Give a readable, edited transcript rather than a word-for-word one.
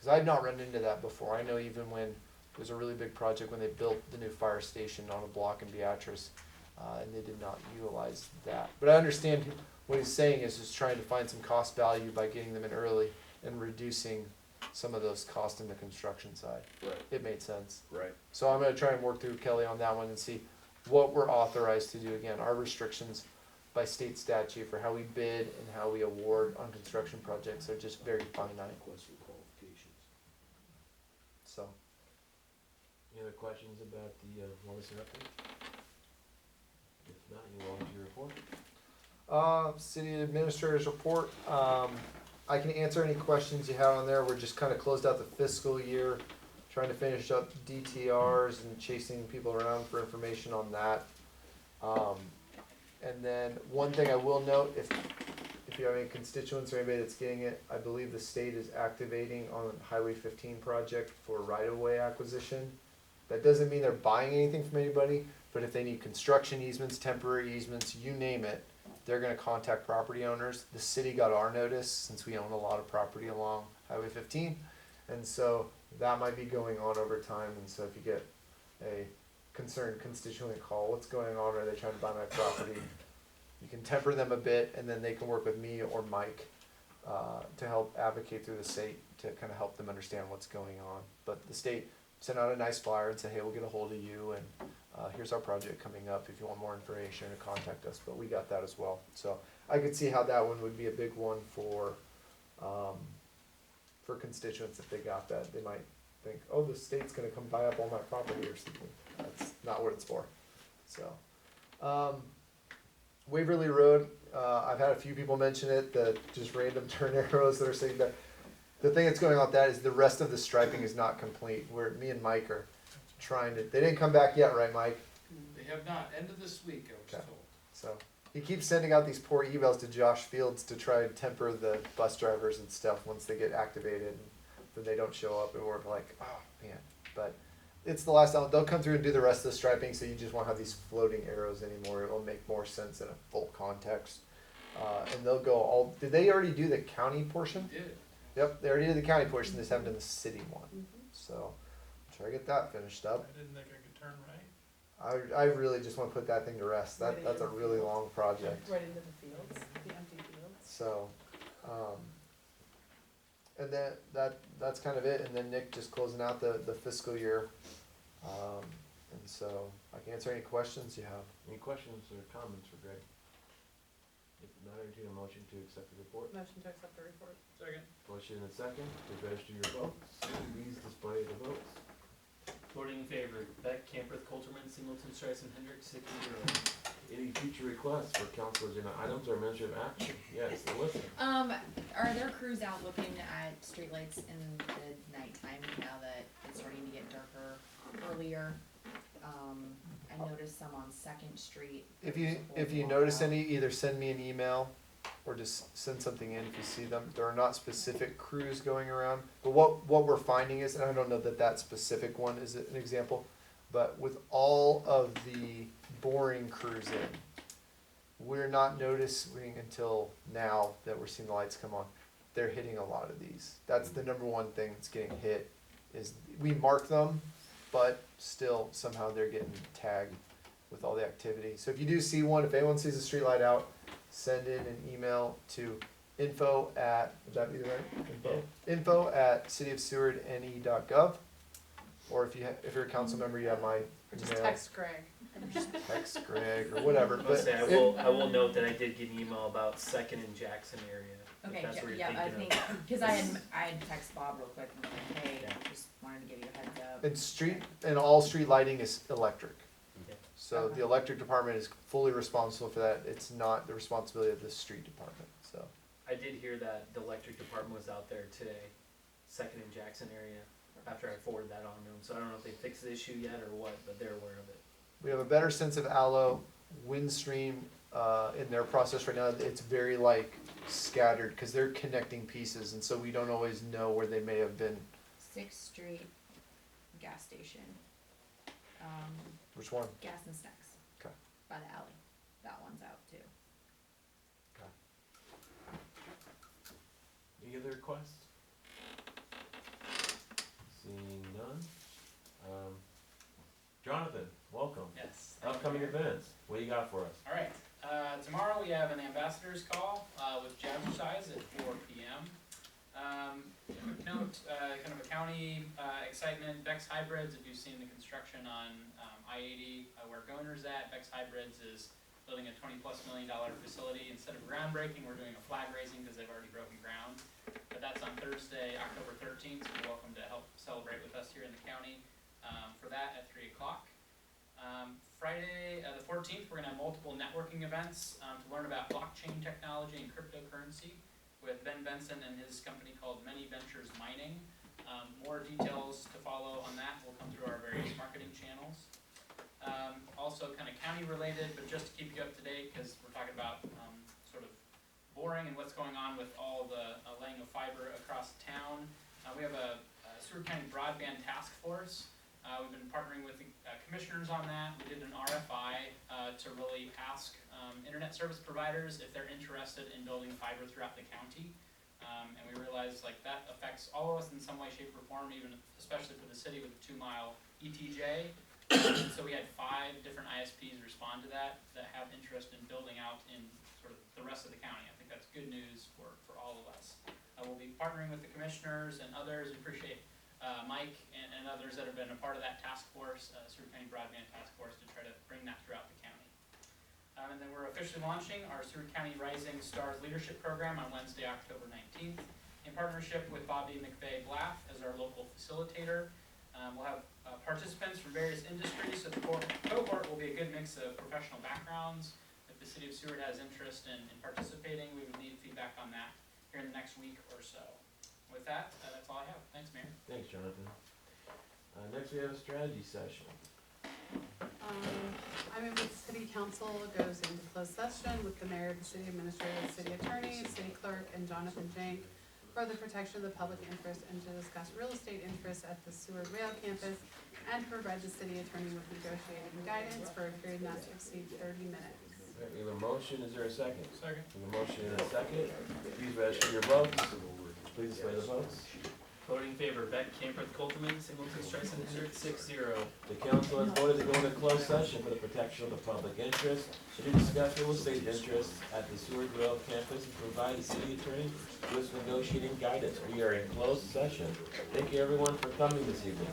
Cause I've not run into that before. I know even when it was a really big project, when they built the new fire station on a block in Beatrice, and they did not utilize that. But I understand what he's saying is just trying to find some cost value by getting them in early and reducing some of those costs in the construction side. Right. It made sense. Right. So I'm gonna try and work through Kelly on that one and see what we're authorized to do. Again, our restrictions by state statute for how we bid and how we award on construction projects are just very finite, Question qualifications. so. Any other questions about the wellness and update? If not, you want to report? City administrator's report, I can answer any questions you have on there. We're just kinda closed out the fiscal year, trying to finish up DTRs and chasing people around for information on that. And then one thing I will note, if you have any constituents or anybody that's getting it, I believe the state is activating on Highway 15 project for right-of-way acquisition. That doesn't mean they're buying anything from anybody, but if they need construction easements, temporary easements, you name it, they're gonna contact property owners. The city got our notice since we own a lot of property along Highway 15. And so that might be going on over time. And so if you get a concerned constituent call, what's going on? Are they trying to buy my property? You can temper them a bit, and then they can work with me or Mike to help advocate through the state to kind of help them understand what's going on. But the state sent out a nice flyer and said, hey, we'll get a hold of you, and here's our project coming up if you want more information, to contact us. But we got that as well. So I could see how that one would be a big one for constituents if they got that. They might think, oh, the state's gonna come buy up all my property or something. That's not what it's for. So, Waverly Road, I've had a few people mention it, the just random turn arrows that are saying that. The thing that's going on with that is the rest of the striping is not complete, where me and Mike are trying to, they didn't come back yet, right, Mike? They have not, end of this week, I was Okay. told. So, he keeps sending out these poor emails to Josh Fields to try and temper the bus drivers and stuff once they get activated, and then they don't show up, and we're like, oh, man. But it's the last, they'll come through and do the rest of the striping, so you just won't have these floating arrows anymore. It'll make more sense in a full context. And they'll go all, did they already do the county portion? They did. Yep, they already did the county portion, they just haven't done the city one. So, try to get that finished up. I didn't think I could turn right. I really just wanna put that thing to rest. That's a really long project. Right into the fields, the empty fields. So, and then that's kind of it, and then Nick just closing out the fiscal year. And so, I can answer any questions you have. Any questions or comments for Greg? If not, entertain a motion to accept the report. Motion to accept the report. Second. Motion and second, to register your votes. Please display the votes. Voting in favor, Beck, Camperth, Coulterman, Singleton, Strice, and Hendricks, 6-0. Any future requests for council agenda items or administrative action? Yes, Alyssa. Are there crews out looking at streetlights in the nighttime now that it's starting to get darker earlier? I noticed some on Second Street. If you notice any, either send me an email or just send something in if you see them. There are not specific crews going around, but what we're finding is, and I don't know that specific one is an example, but with all of the boring crews in, we're not noticing until now that we're seeing the lights come on. They're hitting a lot of these. That's the number one thing that's getting hit, is we mark them, but still somehow they're getting tagged with all the activity. So if you do see one, if anyone sees a street light out, send in an email to info at, would that be the right? Info at cityofsewardne.gov. Or if you're a council member, you have my Or just email. text Greg. Just text Greg or whatever. I'll But say, I will note that I did get an email about Second and Jackson area. If Okay, that's what you're yeah, I thinking think, of. cause I had texted Bob real quick and was like, hey, Yeah. just wanted to give you a heads up. and all street lighting is electric. Yeah. So Okay. the electric department is fully responsible for that. It's not the responsibility of the street department, so. I did hear that the electric department was out there today, Second and Jackson area, after I forwarded that on to them. So I don't know if they fixed the issue yet or what, but they're aware of it. We have a better sense of Allo, Windstream, in their process right now. It's very scattered because they're connecting pieces, and so we don't always know where they may have been. 6th Street gas station. Which one? Gas and snacks. Okay. By the alley. That one's out too. Any other requests? upcoming events. What do you got for us? All right, tomorrow we have an ambassadors call, with Jazzercise at 4 p.m. Quick note, kind of a county, excitement, Bex Hybrids, if you've seen the construction on, I-80, where Goner's at, Bex Hybrids is building a $20+ million facility. Instead of groundbreaking, we're doing a flag raising because they've already broken ground. But that's on Thursday, October 13th, so you're welcome to help celebrate with us here in the county, for that at 3 o'clock. Friday, the 14th, we're gonna have multiple networking events, to learn about blockchain technology and cryptocurrency with Ben Benson and his company called Many Ventures Mining. More details to follow on that will come through our various marketing channels. Also kind of county related, but just to keep you up to date, because we're talking about sort of boring and what's going on with all the laying of fiber across town. We have a Seward County Broadband Task Force. We've been partnering with the commissioners on that. We did an RFI to really ask internet service providers if they're interested in building fiber throughout the county. And we realized like that affects all of us in some way, shape, or form, even especially for the city with a 2-mile ETJ. So we had 5 different ISPs respond to that have interest in building out in sort of the rest of the county. I think that's good news for all of us. We'll be partnering with the commissioners and others. We appreciate Mike and others that have been a part of that task force, Seward County Broadband Task Force, to try to bring that throughout the county. And then we're officially launching our Seward County Rising Stars Leadership Program on Wednesday, October 19th, in partnership with Bobby McVeigh Blaff as our local facilitator. We'll have participants from various industries, so the cohort will be a good mix of professional backgrounds. If the city of Seward has interest in participating, we would need feedback on that here in the next week or so. With that, that's all I have. Thanks, Mayor. Thanks, Jonathan. Next we have a strategy session. I move that the city council goes into closed session with the mayor, the city administrator, the city attorney, city clerk, and Jonathan Jank for the protection of the public interest and to discuss real estate interests at the Seward Rail campus and to provide the city attorney with negotiating guidance for a period not to exceed 30 minutes. All right, we have a motion. Is there a second? Second. We have a motion and a second. Please register your votes. Please display the votes. Voting in favor, Beck, Camper, Coltman, Singleton, Streisand, Stewart, 6-0. The council has voted to go into closed session for the protection of the public interest, to discuss real estate interests at the Seward Rail campus and provide the city attorney with negotiating guidance. We are in closed session. Thank you everyone for coming this evening.